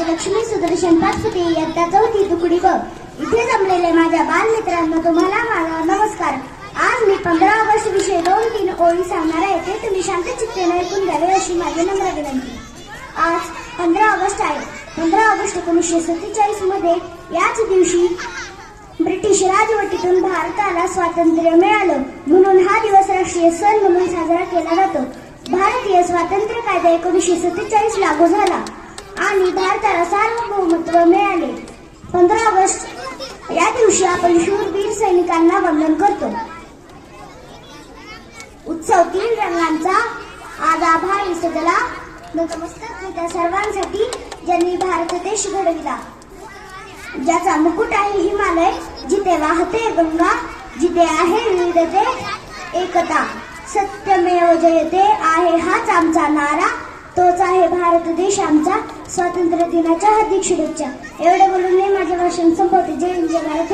राजलक्ष्मी सुदर्शन पाचपुते इयत्ता चौथी तुकडी ब इथे जमलेले माझ्या बालमित्रांनो तुम्हाला माझा नमस्कार। आज मी 15 ऑगस्ट विषयी 2-3 ओळी सांगणार आहे, ते तुम्ही शांतचित्तेने ऐकून घ्यावे अशी माझी नम्र विनंती। आज 15 ऑगस्ट आहे। 15 ऑगस्ट 1947 मध्ये याच दिवशी ब्रिटिश राजवटीतून भारताला स्वातंत्र्य मिळालं, म्हणून हा दिवस राष्ट्रीय सण म्हणून साजरा केला जातो। भारतीय स्वातंत्र्य कायदा 1947 लागू झाला आणि भारताला सार्वभौमत्व मिळाले। 15 ऑगस्ट या दिवशी आपण शूरवीर सैनिकांना वंदन करतो। उत्सव 3 रंगांचा, आज आभार विसरला नतमस्तक त्या सर्वांसाठी ज्यांनी भारत देश घडविला, ज्याचा मुकुट आहे हिमालय, जिथे वाहते गंगा, जिथे आहे विविधते एकता, सत्यमेव जयते आहे हाच आमचा नारा, तोच आहे भारत देश आमचा। स्वातंत्र्य दिनाच्या हार्दिक शुभेच्छा। एवढे बोलून मी माझे भाषण संपवते। जय हिंद, जय भारत।